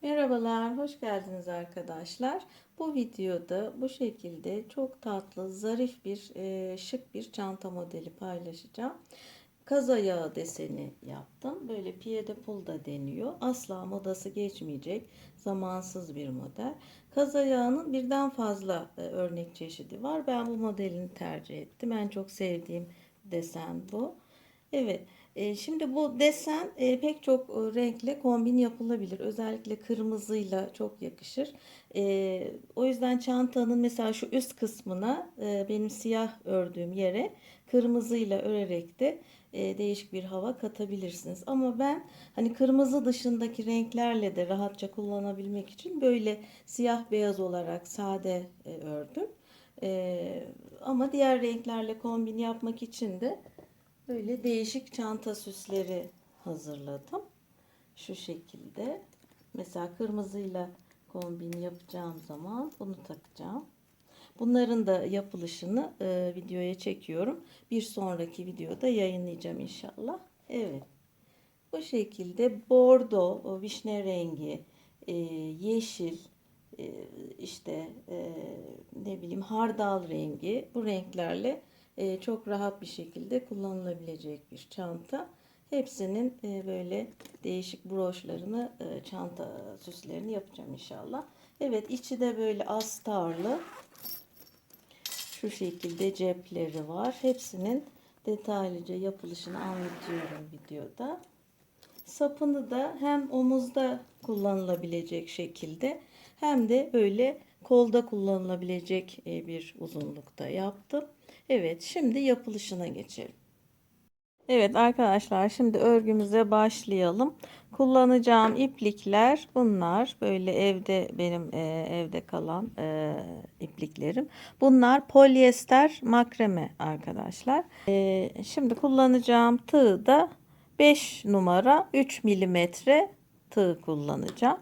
Merhabalar, hoş geldiniz arkadaşlar. Bu videoda bu şekilde çok tatlı, zarif bir, şık bir çanta modeli paylaşacağım. Kaz ayağı deseni yaptım. Böyle pied de poule da deniyor. Asla modası geçmeyecek, zamansız bir model. Kaz ayağının birden fazla örnek çeşidi var. Ben bu modelini tercih ettim. En çok sevdiğim desen bu. Evet. Şimdi bu desen pek çok renkle kombin yapılabilir. Özellikle kırmızıyla çok yakışır. O yüzden çantanın mesela şu üst kısmına benim siyah ördüğüm yere kırmızıyla örerek de değişik bir hava katabilirsiniz. Ama ben hani kırmızı dışındaki renklerle de rahatça kullanabilmek için böyle siyah beyaz olarak sade ördüm. Ama diğer renklerle kombin yapmak için de böyle değişik çanta süsleri hazırladım. Şu şekilde. Mesela kırmızıyla kombin yapacağım zaman bunu takacağım. Bunların da yapılışını videoya çekiyorum. Bir sonraki videoda yayınlayacağım inşallah. Evet. Bu şekilde bordo, o vişne rengi, yeşil, e, işte ne bileyim hardal rengi bu renklerle çok rahat bir şekilde kullanılabilecek bir çanta. Hepsinin böyle değişik broşlarını, çanta süslerini yapacağım inşallah. Evet, içi de böyle astarlı. Şu şekilde cepleri var. Hepsinin detaylıca yapılışını anlatıyorum videoda. Sapını da hem omuzda kullanılabilecek şekilde hem de böyle kolda kullanılabilecek bir uzunlukta yaptım. Evet, şimdi yapılışına geçelim. Evet arkadaşlar, şimdi örgümüze başlayalım. Kullanacağım iplikler bunlar. Böyle evde benim evde kalan ipliklerim. Bunlar polyester makreme arkadaşlar. Şimdi kullanacağım tığ da 5 numara 3 milimetre tığ kullanacağım.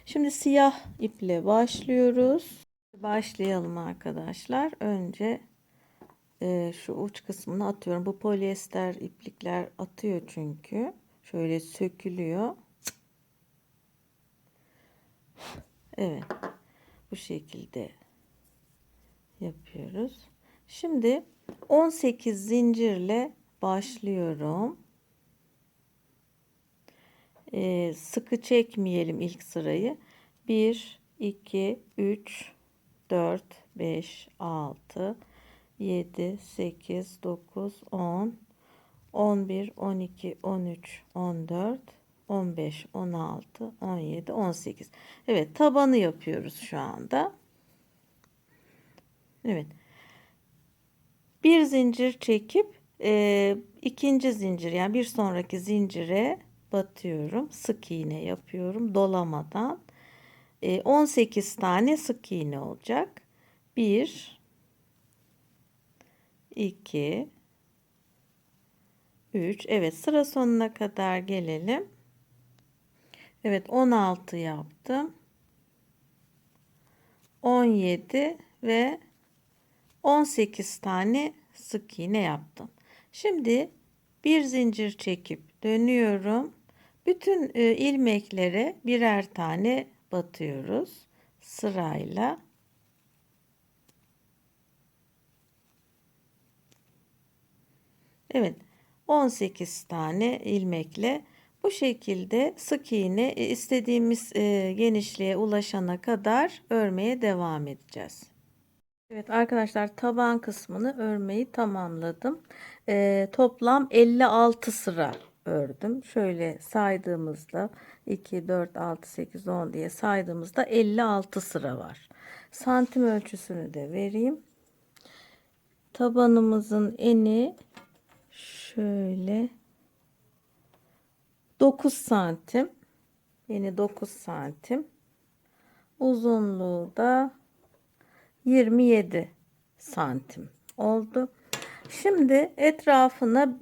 Şimdi siyah iple başlıyoruz. Başlayalım arkadaşlar. Önce şu uç kısmını atıyorum. Bu polyester iplikler atıyor çünkü. Şöyle sökülüyor. Evet. Bu şekilde yapıyoruz. Şimdi 18 zincirle başlıyorum. Sıkı çekmeyelim ilk sırayı. 1, 2, 3, 4, 5, 6, 7, 8, 9, 10, 11, 12, 13, 14, 15, 16, 17, 18. Evet, tabanı yapıyoruz şu anda. Evet. Bir zincir çekip ikinci zincir, yani bir sonraki zincire batıyorum. Sık iğne yapıyorum dolamadan. 18 tane sık iğne olacak. 1, 2, 3. Evet, sıra sonuna kadar gelelim. Evet, 16 yaptım. 17 ve 18 tane sık iğne yaptım. Şimdi bir zincir çekip dönüyorum. Bütün ilmeklere birer tane batıyoruz sırayla. Evet, 18 tane ilmekle bu şekilde sık iğne istediğimiz genişliğe ulaşana kadar örmeye devam edeceğiz. Evet arkadaşlar, taban kısmını örmeyi tamamladım. Toplam 56 sıra ördüm. Şöyle saydığımızda 2, 4, 6, 8, 10 diye saydığımızda 56 sıra var. Santim ölçüsünü de vereyim. Tabanımızın eni şöyle 9 santim. Eni 9 santim. Uzunluğu da 27 santim oldu. Şimdi etrafına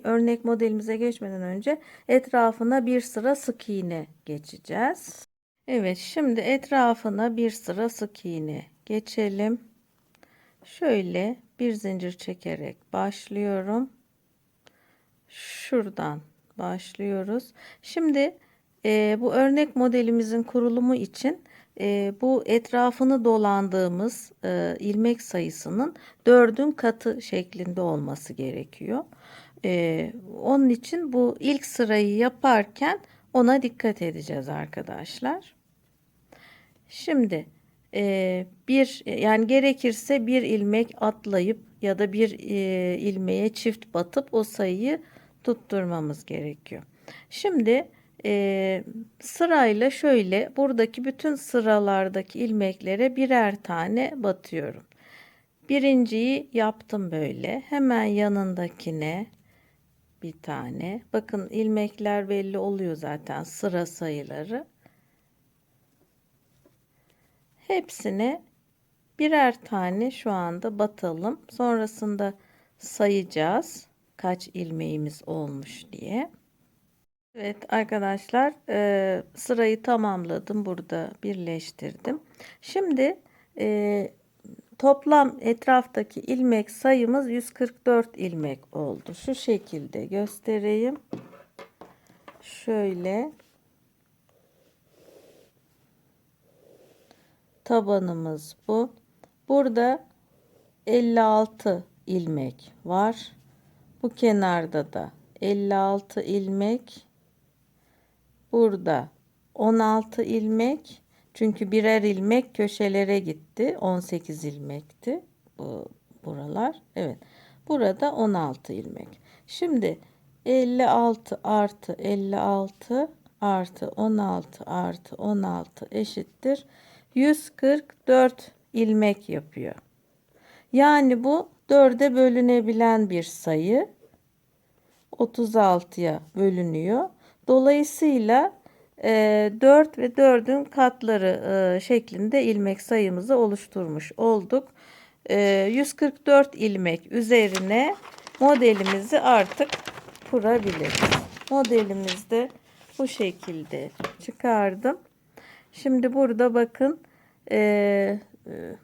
örnek modelimize geçmeden önce etrafına bir sıra sık iğne geçeceğiz. Evet, şimdi etrafına bir sıra sık iğne geçelim. Şöyle bir zincir çekerek başlıyorum. Şuradan başlıyoruz. Şimdi Bu örnek modelimizin kurulumu için bu etrafını dolandığımız ilmek sayısının 4'ün katı şeklinde olması gerekiyor. Onun için bu ilk sırayı yaparken ona dikkat edeceğiz arkadaşlar. Şimdi bir yani gerekirse bir ilmek atlayıp ya da bir ilmeğe çift batıp o sayıyı tutturmamız gerekiyor. Şimdi sırayla şöyle buradaki bütün sıralardaki ilmeklere birer tane batıyorum. Birinciyi yaptım böyle. Hemen yanındakine bir tane. Bakın ilmekler belli oluyor zaten, sıra sayıları. Hepsine birer tane şu anda batalım. Sonrasında sayacağız kaç ilmeğimiz olmuş diye. Evet arkadaşlar, sırayı tamamladım. Burada birleştirdim. Şimdi toplam etraftaki ilmek sayımız 144 ilmek oldu. Şu şekilde göstereyim. Şöyle tabanımız bu. Burada 56 ilmek var. Bu kenarda da 56 ilmek. Burada 16 ilmek. Çünkü birer ilmek köşelere gitti. 18 ilmekti buralar. Evet. Burada 16 ilmek. Şimdi 56 artı 56 artı 16 artı 16 eşittir 144 ilmek yapıyor. Yani bu 4'e bölünebilen bir sayı. 36'ya bölünüyor. Dolayısıyla 4 ve 4'ün katları şeklinde ilmek sayımızı oluşturmuş olduk. 144 ilmek üzerine modelimizi artık kurabiliriz. Modelimizde bu şekilde çıkardım. Şimdi burada bakın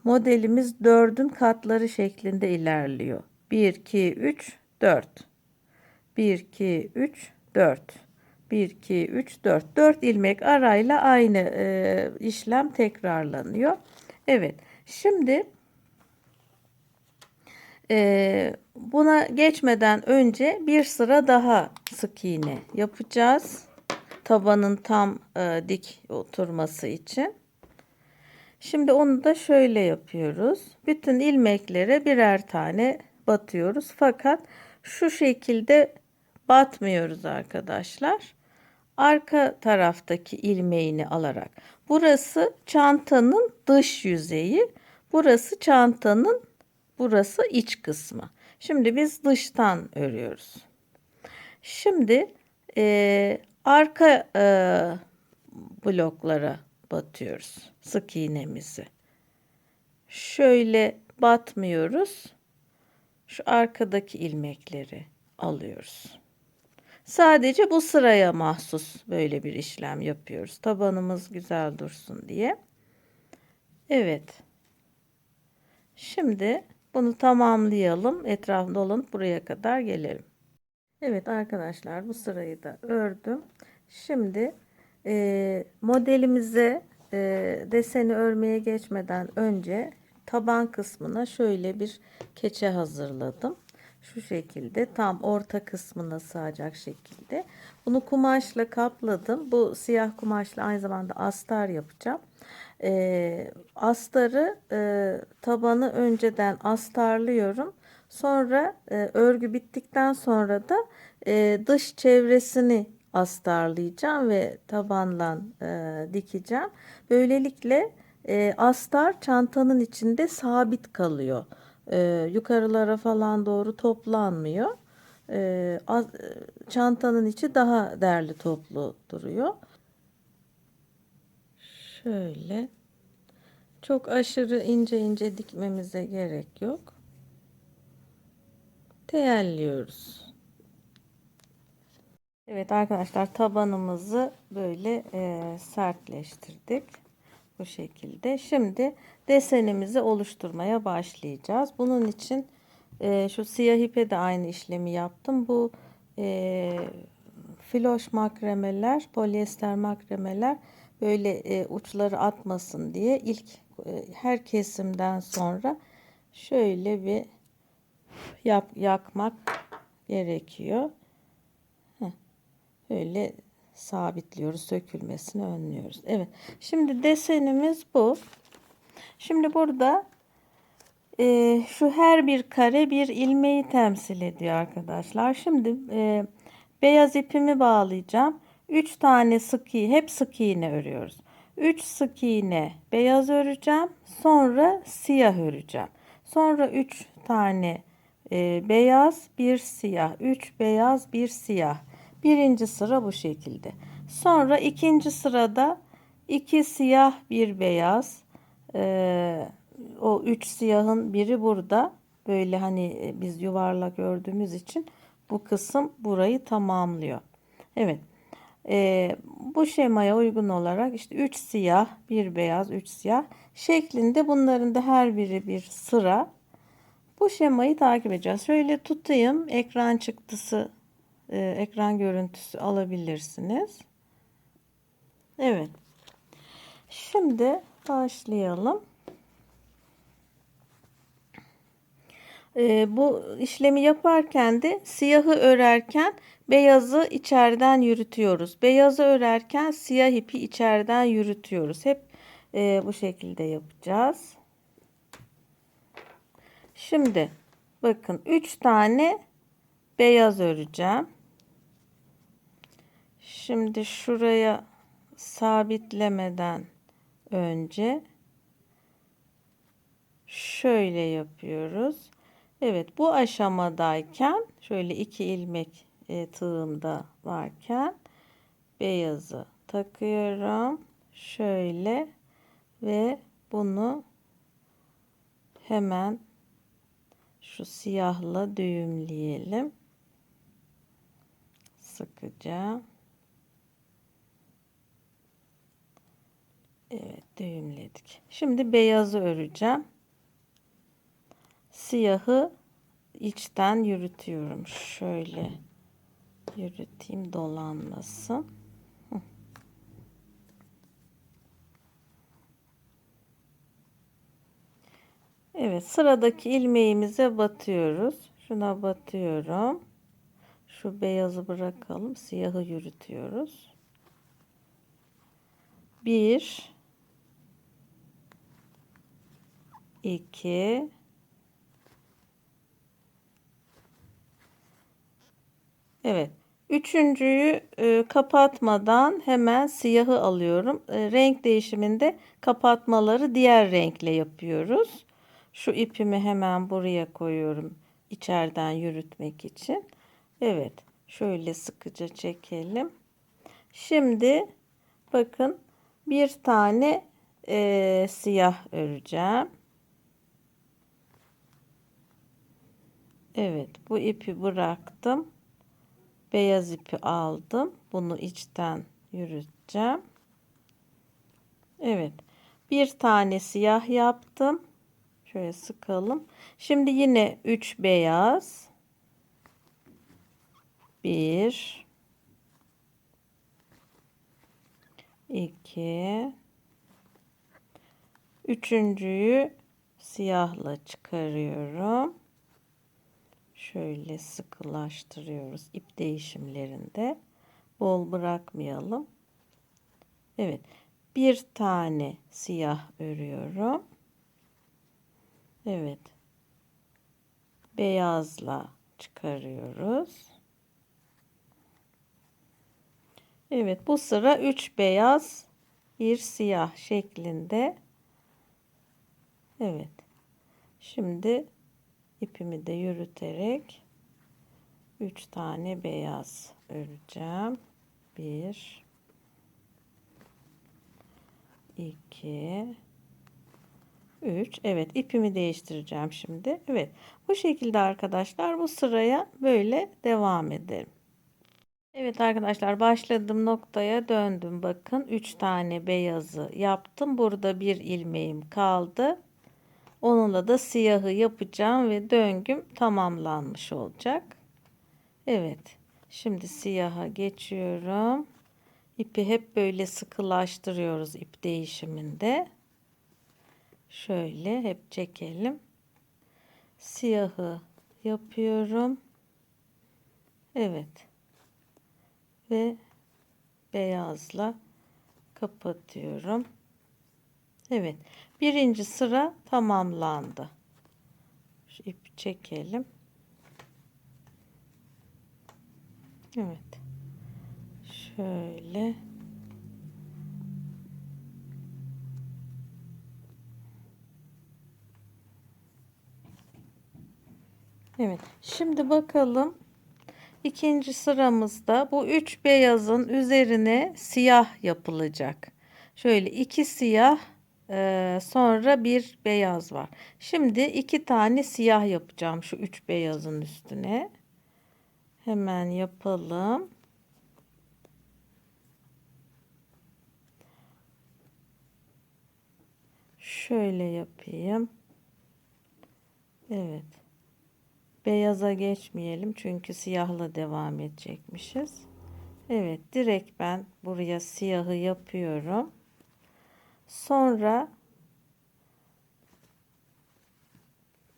modelimiz 4'ün katları şeklinde ilerliyor. 1, 2, 3, 4. 1, 2, 3, 4. 1, 2, 3, 4. 4 ilmek arayla aynı işlem tekrarlanıyor. Evet. Şimdi buna geçmeden önce bir sıra daha sık iğne yapacağız. Tabanın tam dik oturması için. Şimdi onu da şöyle yapıyoruz. Bütün ilmeklere birer tane batıyoruz. Fakat şu şekilde batmıyoruz arkadaşlar. Arka taraftaki ilmeğini alarak. Burası çantanın dış yüzeyi. Burası iç kısmı. Şimdi biz dıştan örüyoruz. Şimdi arka bloklara batıyoruz sık iğnemizi. Şöyle batmıyoruz. Şu arkadaki ilmekleri alıyoruz. Sadece bu sıraya mahsus böyle bir işlem yapıyoruz. Tabanımız güzel dursun diye. Evet. Şimdi bunu tamamlayalım. Etrafında dolanıp buraya kadar gelelim. Evet arkadaşlar, bu sırayı da ördüm. Şimdi modelimize deseni örmeye geçmeden önce taban kısmına şöyle bir keçe hazırladım. Şu şekilde tam orta kısmına sığacak şekilde. Bunu kumaşla kapladım. Bu siyah kumaşla aynı zamanda astar yapacağım. Astarı tabanı önceden astarlıyorum. Sonra örgü bittikten sonra da dış çevresini astarlayacağım ve tabanla dikeceğim. Böylelikle astar çantanın içinde sabit kalıyor. Yukarılara falan doğru toplanmıyor. Çantanın içi daha derli toplu duruyor. Şöyle. Çok aşırı ince ince dikmemize gerek yok. Teyelliyoruz. Evet arkadaşlar, tabanımızı böyle sertleştirdik. Bu şekilde. Şimdi desenimizi oluşturmaya başlayacağız. Bunun için şu siyah ipe de aynı işlemi yaptım. Bu Filoş makremeler, polyester makremeler böyle uçları atmasın diye ilk her kesimden sonra şöyle bir yakmak gerekiyor. Böyle sabitliyoruz, sökülmesini önlüyoruz. Evet, şimdi desenimiz bu. Şimdi burada şu her bir kare bir ilmeği temsil ediyor arkadaşlar. Şimdi beyaz ipimi bağlayacağım. 3 tane sık iğne, hep sık iğne örüyoruz. 3 sık iğne beyaz öreceğim. Sonra siyah öreceğim. Sonra 3 tane beyaz, bir siyah. 3 beyaz, bir siyah. Birinci sıra bu şekilde. Sonra ikinci sırada 2 siyah, bir beyaz. O 3 siyahın biri burada. Böyle hani biz yuvarlak gördüğümüz için bu kısım burayı tamamlıyor. Evet. Bu şemaya uygun olarak işte 3 siyah, bir beyaz, 3 siyah şeklinde bunların da her biri bir sıra. Bu şemayı takip edeceğiz. Şöyle tutayım. Ekran çıktısı, ekran görüntüsü alabilirsiniz. Evet. Şimdi başlayalım. Bu işlemi yaparken de siyahı örerken beyazı içeriden yürütüyoruz. Beyazı örerken siyah ipi içeriden yürütüyoruz. Hep bu şekilde yapacağız. Şimdi bakın 3 tane beyaz öreceğim. Şimdi şuraya sabitlemeden önce şöyle yapıyoruz. Evet, bu aşamadayken şöyle 2 ilmek tığımda varken beyazı takıyorum. Şöyle ve bunu hemen şu siyahla düğümleyelim. Sıkıca. Evet, düğümledik. Şimdi beyazı öreceğim. Siyahı içten yürütüyorum. Şöyle yürüteyim, dolanmasın. Evet, sıradaki ilmeğimize batıyoruz. Şuna batıyorum. Şu beyazı bırakalım. Siyahı yürütüyoruz. 1 2 Evet. Üçüncüyü kapatmadan hemen siyahı alıyorum. Renk değişiminde kapatmaları diğer renkle yapıyoruz. Şu ipimi hemen buraya koyuyorum. İçeriden yürütmek için. Evet. Şöyle sıkıca çekelim. Şimdi bakın bir tane siyah öreceğim. Evet. Bu ipi bıraktım. Beyaz ipi aldım. Bunu içten yürüteceğim. Evet. Bir tane siyah yaptım. Şöyle sıkalım. Şimdi yine 3 beyaz. 1 2 Üçüncüyü siyahla çıkarıyorum. Şöyle sıkılaştırıyoruz ip değişimlerinde. Bol bırakmayalım. Evet. Bir tane siyah örüyorum. Evet. Beyazla çıkarıyoruz. Evet, bu sıra 3 beyaz, bir siyah şeklinde. Evet. Şimdi ipimi de yürüterek 3 tane beyaz öreceğim. 1 2 3. Evet, ipimi değiştireceğim şimdi. Evet. Bu şekilde arkadaşlar bu sıraya böyle devam edelim. Evet arkadaşlar, başladığım noktaya döndüm. Bakın 3 tane beyazı yaptım. Burada bir ilmeğim kaldı. Onunla da siyahı yapacağım ve döngüm tamamlanmış olacak. Evet. Şimdi siyaha geçiyorum. İpi hep böyle sıkılaştırıyoruz ip değişiminde. Şöyle hep çekelim. Siyahı yapıyorum. Evet. Ve beyazla kapatıyorum. Evet. Birinci sıra tamamlandı. Şu ipi çekelim. Evet. Şöyle. Evet. Şimdi bakalım. İkinci sıramızda bu 3 beyazın üzerine siyah yapılacak. Şöyle 2 siyah, sonra bir beyaz var. Şimdi 2 tane siyah yapacağım şu 3 beyazın üstüne. Hemen yapalım. Şöyle yapayım. Evet. Beyaza geçmeyelim çünkü siyahla devam edecekmişiz. Evet, direkt ben buraya siyahı yapıyorum. Sonra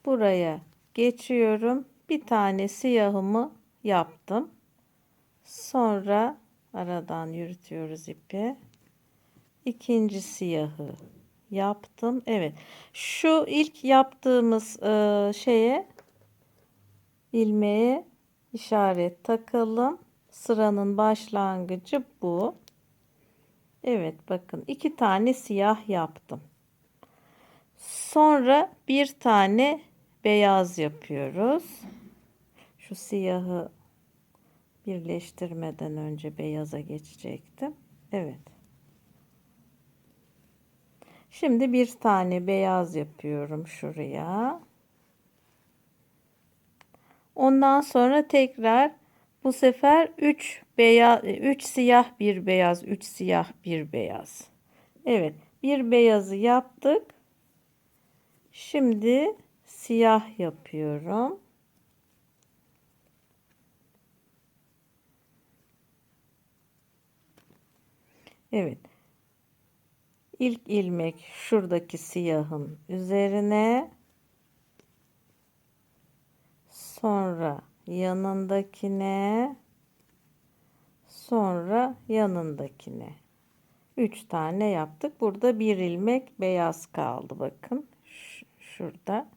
buraya geçiyorum. Bir tane siyahımı yaptım. Sonra aradan yürütüyoruz ipi. İkinci siyahı yaptım. Evet. Şu ilk yaptığımız şeye, ilmeğe işaret takalım. Sıranın başlangıcı bu. Evet, bakın 2 tane siyah yaptım. Sonra bir tane beyaz yapıyoruz. Şu siyahı birleştirmeden önce beyaza geçecektim. Evet. Şimdi bir tane beyaz yapıyorum şuraya. Ondan sonra tekrar bu sefer 3 beyaz, 3 siyah, bir beyaz, 3 siyah, bir beyaz. Evet, bir beyazı yaptık. Şimdi siyah yapıyorum. Evet. İlk ilmek şuradaki siyahın üzerine, sonra yanındakine, sonra yanındakine. 3 tane yaptık. Burada bir ilmek beyaz kaldı. Bakın şurada.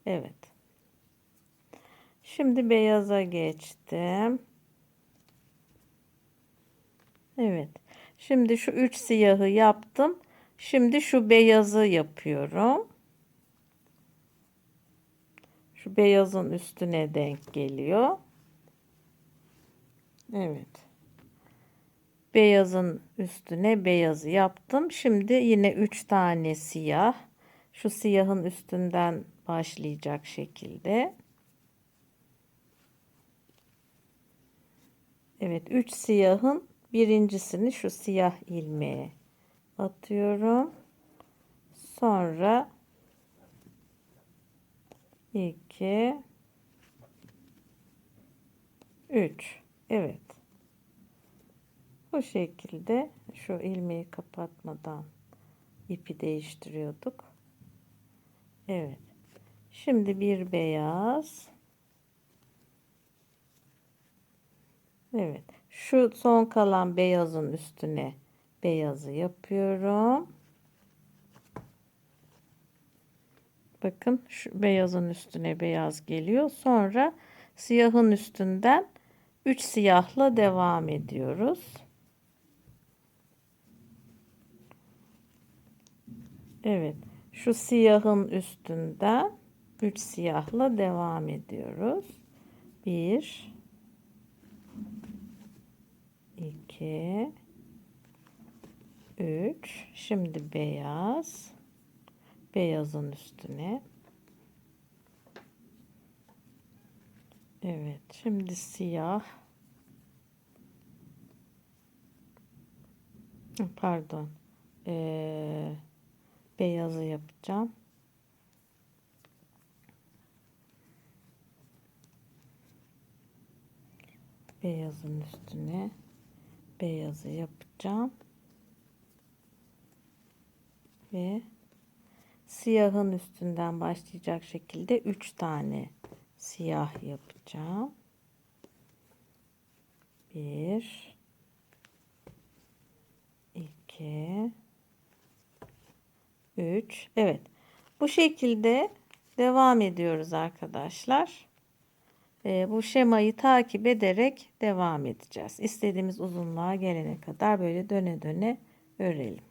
Evet. Şimdi beyaza geçtim. Evet. Şimdi şu 3 siyahı yaptım. Şimdi şu beyazı yapıyorum. Şu beyazın üstüne denk geliyor. Evet. Beyazın üstüne beyazı yaptım. Şimdi yine 3 tane siyah. Şu siyahın üstünden başlayacak şekilde. Evet, 3 siyahın birincisini şu siyah ilmeğe atıyorum. Sonra 2 3. Evet. Bu şekilde şu ilmeği kapatmadan ipi değiştiriyorduk. Evet. Şimdi bir beyaz. Evet. Şu son kalan beyazın üstüne beyazı yapıyorum. Bakın şu beyazın üstüne beyaz geliyor. Sonra siyahın üstünden 3 siyahla devam ediyoruz. Evet. Şu siyahın üstünden 3 siyahla devam ediyoruz. 1 2 3. Şimdi beyaz. Beyazın üstüne. Evet. Şimdi siyah. Pardon. Beyazı yapacağım. beyazın üstüne beyazı yapacağım ve siyahın üstünden başlayacak şekilde 3 tane siyah yapacağım. 1 2 3. Evet. Bu şekilde devam ediyoruz arkadaşlar. Bu şemayı takip ederek devam edeceğiz. İstediğimiz uzunluğa gelene kadar böyle döne döne örelim.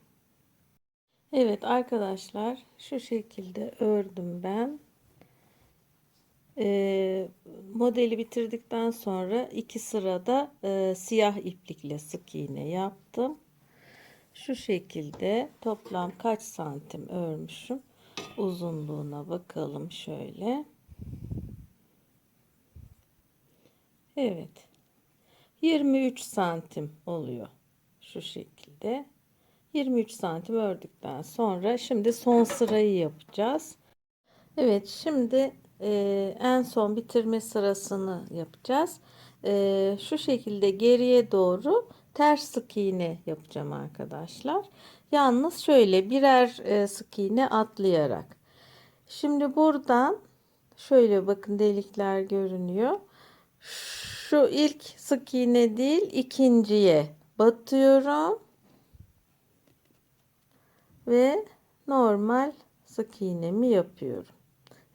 Evet arkadaşlar, şu şekilde ördüm ben. Modeli bitirdikten sonra 2 sırada siyah iplikle sık iğne yaptım. Şu şekilde toplam kaç santim örmüşüm? Uzunluğuna bakalım şöyle. Evet. 23 santim oluyor. Şu şekilde. 23 santim ördükten sonra şimdi son sırayı yapacağız. Evet, şimdi en son bitirme sırasını yapacağız. Şu şekilde geriye doğru ters sık iğne yapacağım arkadaşlar. Yalnız şöyle birer sık iğne atlayarak. Şimdi buradan şöyle bakın, delikler görünüyor. Şu ilk sık iğne değil, ikinciye batıyorum ve normal sık iğnemi yapıyorum.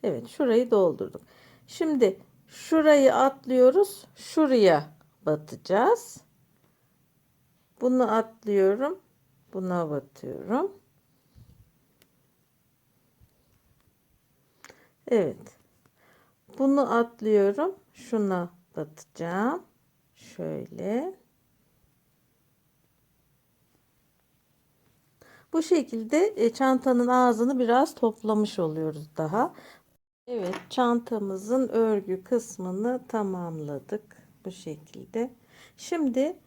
Evet, şurayı doldurduk. Şimdi şurayı atlıyoruz. Şuraya batacağız. Bunu atlıyorum. Buna batıyorum. Evet. Bunu atlıyorum. Şuna batacağım. Şöyle. Bu şekilde çantanın ağzını biraz toplamış oluyoruz daha. Evet, çantamızın örgü kısmını tamamladık bu şekilde. Şimdi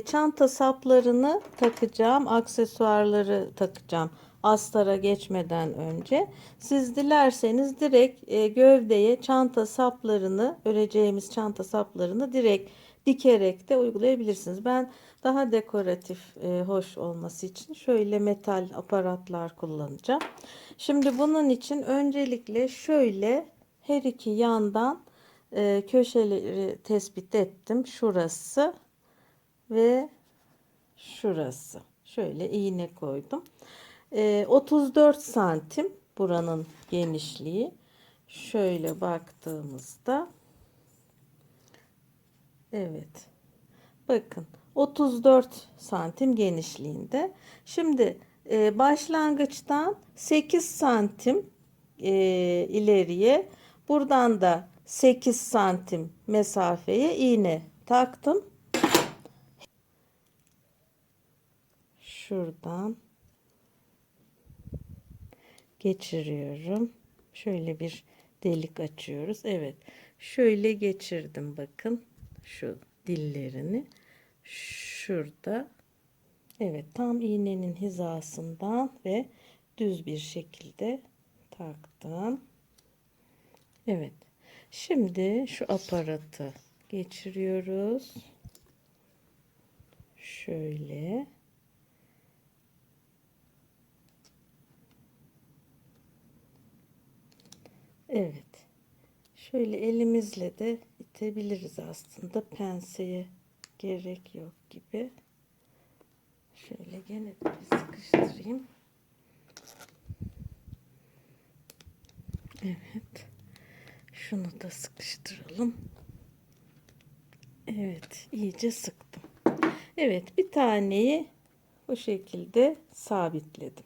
çanta saplarını takacağım, aksesuarları takacağım astara geçmeden önce. Siz dilerseniz direkt gövdeye çanta saplarını, öreceğimiz çanta saplarını direkt dikerek de uygulayabilirsiniz. Ben daha dekoratif, hoş olması için şöyle metal aparatlar kullanacağım. Şimdi bunun için öncelikle şöyle her iki yandan köşeleri tespit ettim. Şurası ve şurası. Şöyle iğne koydum. 34 santim buranın genişliği. Şöyle baktığımızda, evet. Bakın 34 santim genişliğinde. Şimdi başlangıçtan 8 santim ileriye, buradan da 8 santim mesafeye iğne taktım. Şuradan geçiriyorum. Şöyle bir delik açıyoruz. Evet. Şöyle geçirdim bakın. Şu dillerini. Şurada. Evet, tam iğnenin hizasından ve düz bir şekilde taktım. Evet. Şimdi şu aparatı geçiriyoruz. Şöyle. Evet. Şöyle elimizle de itebiliriz aslında. Penseye gerek yok gibi. Şöyle gene de bir sıkıştırayım. Evet. Şunu da sıkıştıralım. Evet, iyice sıktım. Evet, bir taneyi bu şekilde sabitledim.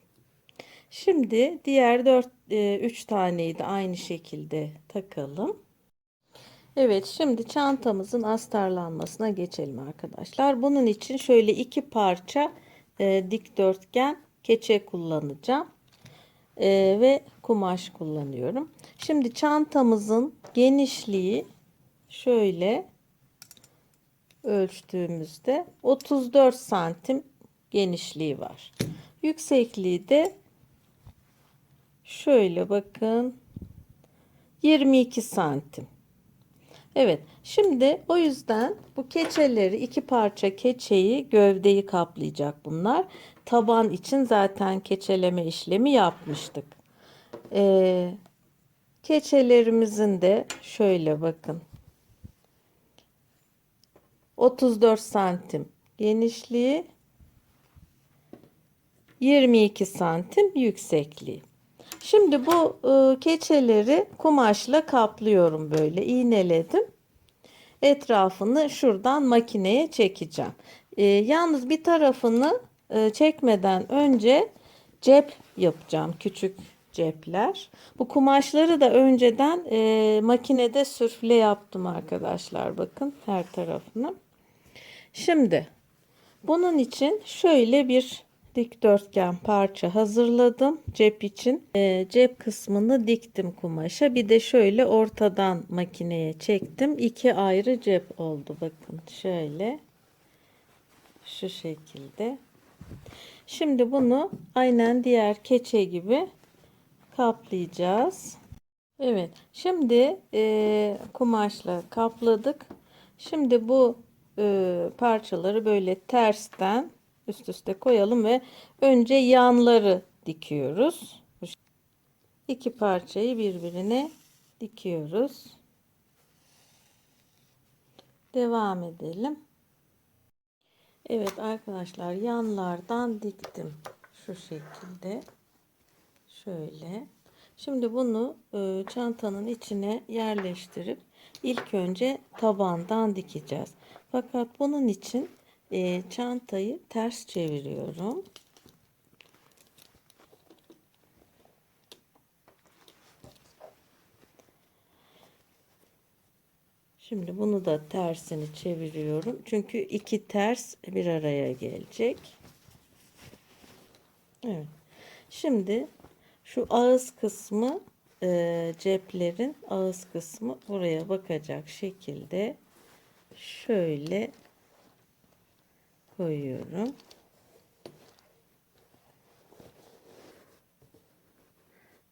Şimdi diğer 3 taneyi de aynı şekilde takalım. Evet, şimdi çantamızın astarlanmasına geçelim arkadaşlar. Bunun için şöyle 2 parça dikdörtgen keçe kullanacağım. Ve kumaş kullanıyorum. Şimdi çantamızın genişliği şöyle ölçtüğümüzde 34 santim genişliği var. Yüksekliği de şöyle bakın 22 santim. Evet, şimdi o yüzden bu keçeleri, iki parça keçeyi, gövdeyi kaplayacak bunlar. Taban için zaten keçeleme işlemi yapmıştık. Ee, Keçelerimizin de şöyle bakın, 34 santim genişliği, 22 santim yüksekliği. Şimdi bu keçeleri kumaşla kaplıyorum, böyle iğneledim. Etrafını şuradan makineye çekeceğim. Yalnız bir tarafını çekmeden önce cep yapacağım. Küçük cepler. Bu kumaşları da önceden makinede sürfle yaptım arkadaşlar. Bakın her tarafını. Şimdi bunun için şöyle bir dikdörtgen parça hazırladım cep için. Cep kısmını diktim kumaşa. Bir de şöyle ortadan makineye çektim. İki ayrı cep oldu. Bakın şöyle. Şu şekilde. Şimdi bunu aynen diğer keçe gibi kaplayacağız. Evet. Şimdi kumaşla kapladık. Şimdi bu parçaları böyle tersten üst üste koyalım ve önce yanları dikiyoruz. İki parçayı birbirine dikiyoruz. Devam edelim. Evet arkadaşlar, yanlardan diktim. Şu şekilde. Şöyle. Şimdi bunu çantanın içine yerleştirip ilk önce tabandan dikeceğiz. Fakat bunun için çantayı ters çeviriyorum. Şimdi bunu da tersini çeviriyorum. Çünkü iki ters bir araya gelecek. Evet. Şimdi şu ağız kısmı, ceplerin ağız kısmı buraya bakacak şekilde şöyle koyuyorum.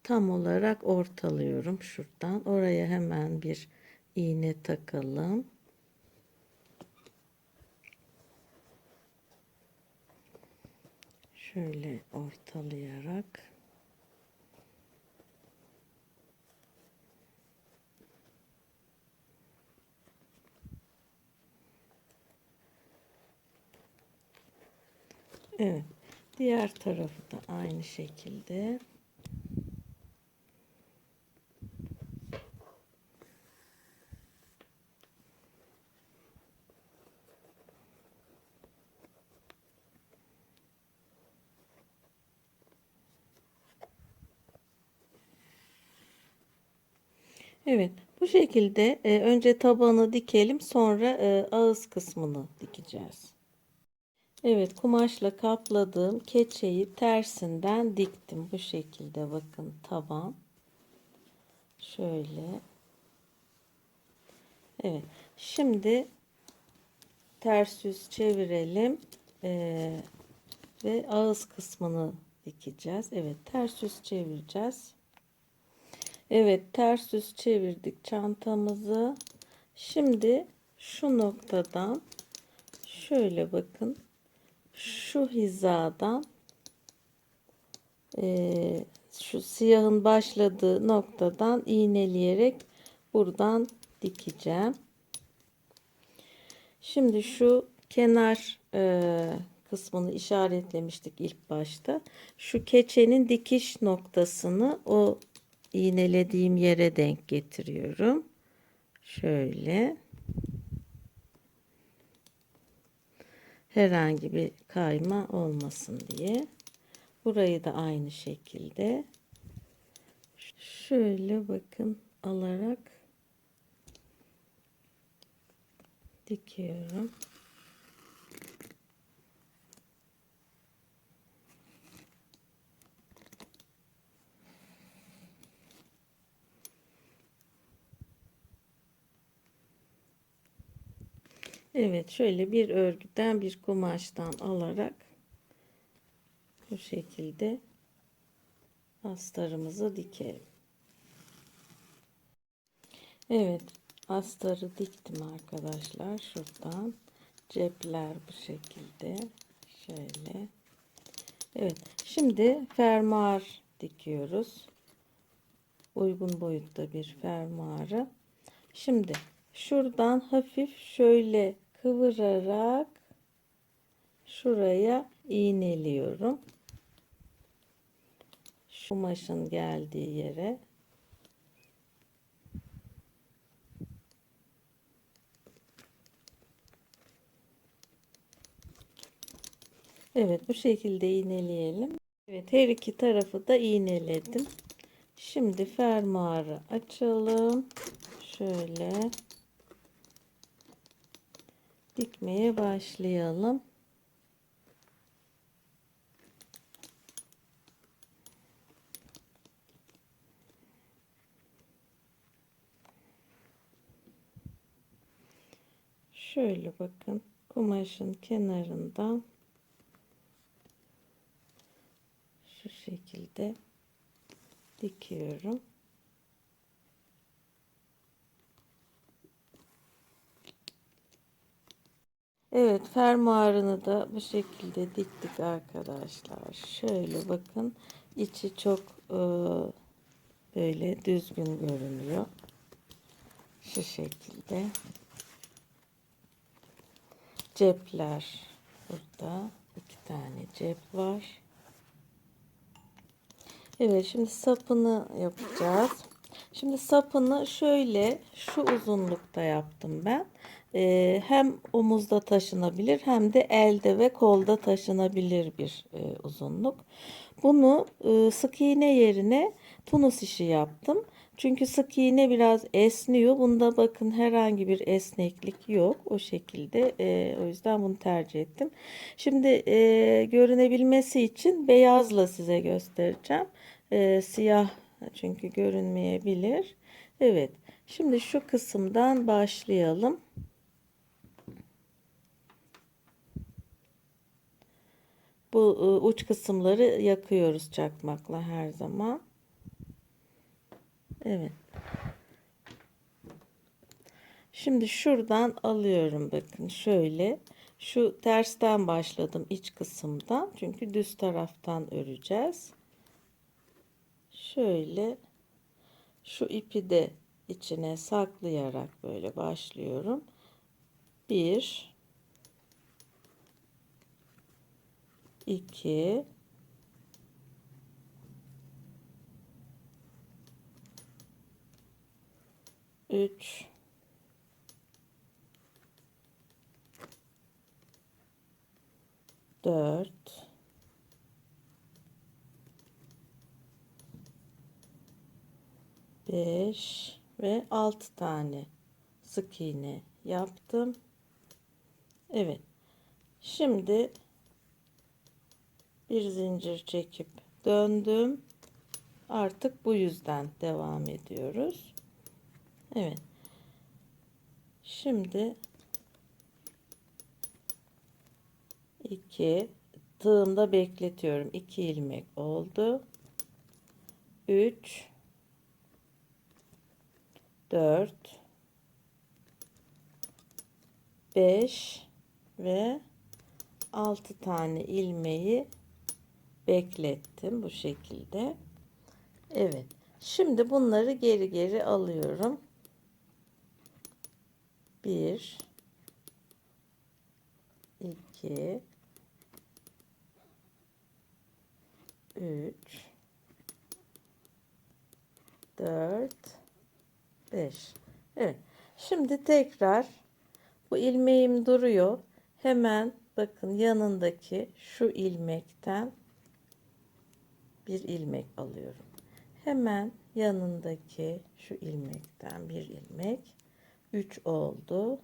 Tam olarak ortalıyorum şuradan. Oraya hemen bir iğne takalım. Şöyle ortalayarak. Evet. Diğer tarafı da aynı şekilde. Evet, bu şekilde önce tabanı dikelim, sonra ağız kısmını dikeceğiz. Evet, kumaşla kapladığım keçeyi tersinden diktim. Bu şekilde bakın, taban. Şöyle. Evet, şimdi ters yüz çevirelim ve ağız kısmını dikeceğiz. Evet, ters yüz çevireceğiz. Evet, ters yüz çevirdik çantamızı. Şimdi şu noktadan şöyle bakın, şu hizadan şu siyahın başladığı noktadan iğneleyerek buradan dikeceğim. Şimdi şu kenar kısmını işaretlemiştik ilk başta. Şu keçenin dikiş noktasını o iğnelediğim yere denk getiriyorum. Şöyle. Herhangi bir kayma olmasın diye. Burayı da aynı şekilde şöyle bakın alarak dikiyorum. Evet, şöyle bir örgüden, bir kumaştan alarak bu şekilde astarımızı dikelim. Evet, astarı diktim arkadaşlar. Şuradan cepler bu şekilde. Şöyle. Evet. Şimdi fermuar dikiyoruz. Uygun boyutta bir fermuarı. Şimdi şuradan hafif şöyle kıvırarak şuraya iğneliyorum. Şu kumaşın geldiği yere. Evet, bu şekilde iğneleyelim. Evet, her iki tarafı da iğneledim. Şimdi fermuarı açalım. Şöyle dikmeye başlayalım. Şöyle bakın, kumaşın kenarından şu şekilde dikiyorum. Evet, fermuarını da bu şekilde diktik arkadaşlar. Şöyle bakın, içi çok böyle düzgün görünüyor. Şu şekilde. Cepler burada. 2 tane cep var. Evet, şimdi sapını yapacağız. Şimdi sapını şöyle şu uzunlukta yaptım ben. Hem omuzda taşınabilir hem de elde ve kolda taşınabilir bir uzunluk. Bunu sık iğne yerine tunus işi yaptım. Çünkü sık iğne biraz esniyor. Bunda bakın herhangi bir esneklik yok. O şekilde o yüzden bunu tercih ettim. Şimdi görünebilmesi için beyazla size göstereceğim. Siyah çünkü görünmeyebilir. Evet. Şimdi şu kısımdan başlayalım. Bu uç kısımları yakıyoruz çakmakla her zaman. Evet. Şimdi şuradan alıyorum bakın şöyle. Şu tersten başladım iç kısımdan. Çünkü düz taraftan öreceğiz. Şöyle şu ipi de içine saklayarak böyle başlıyorum. 1 2 3 4 5 ve 6 tane sık iğne yaptım. Evet. Şimdi bir zincir çekip döndüm. Artık bu yüzden devam ediyoruz. Evet. Şimdi 2 tığımda bekletiyorum. 2 ilmek oldu. 3 4 5 ve 6 tane ilmeği beklettim bu şekilde. Evet. Şimdi bunları geri geri alıyorum. 1 2 3 4 5. Evet. Şimdi tekrar bu ilmeğim duruyor. Hemen bakın yanındaki şu ilmekten bir ilmek alıyorum. Hemen yanındaki şu ilmekten bir ilmek. 3 oldu.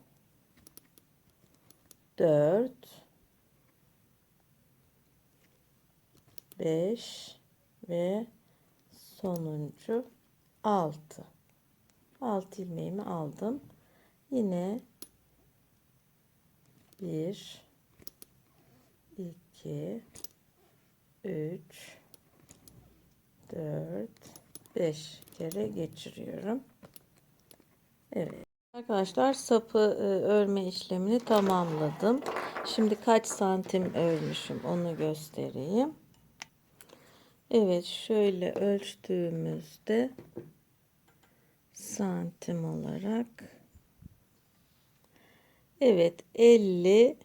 4 5 ve sonuncu 6. 6 ilmeğimi aldım. Yine 1 2 3 4 5 kere geçiriyorum. Evet. Arkadaşlar sapı örme işlemini tamamladım. Şimdi kaç santim örmüşüm onu göstereyim. Evet, şöyle ölçtüğümüzde santim olarak, evet, 50,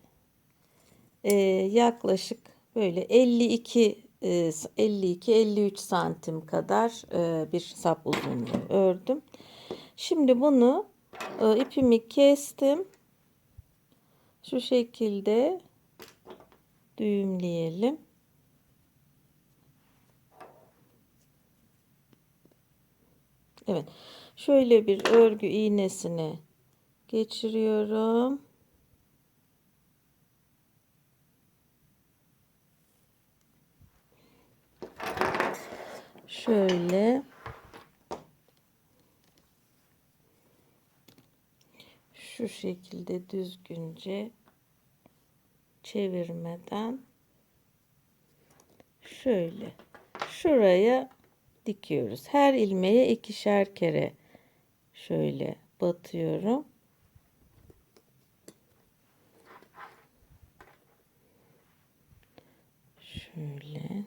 yaklaşık böyle 52-53 santim kadar bir sap uzunluğu ördüm. Şimdi bunu ipimi kestim. Şu şekilde düğümleyelim. Evet. Şöyle bir örgü iğnesini geçiriyorum. Şöyle şu şekilde düzgünce çevirmeden şöyle şuraya dikiyoruz. Her ilmeğe ikişer kere şöyle batıyorum. Şöyle.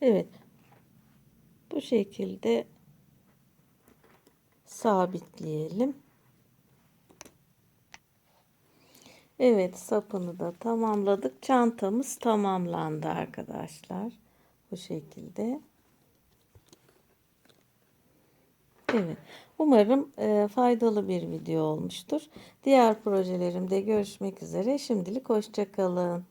Evet. Bu şekilde sabitleyelim. Evet, sapını da tamamladık. Çantamız tamamlandı arkadaşlar. Bu şekilde. Evet. Umarım faydalı bir video olmuştur. Diğer projelerimde görüşmek üzere. Şimdilik hoşça kalın.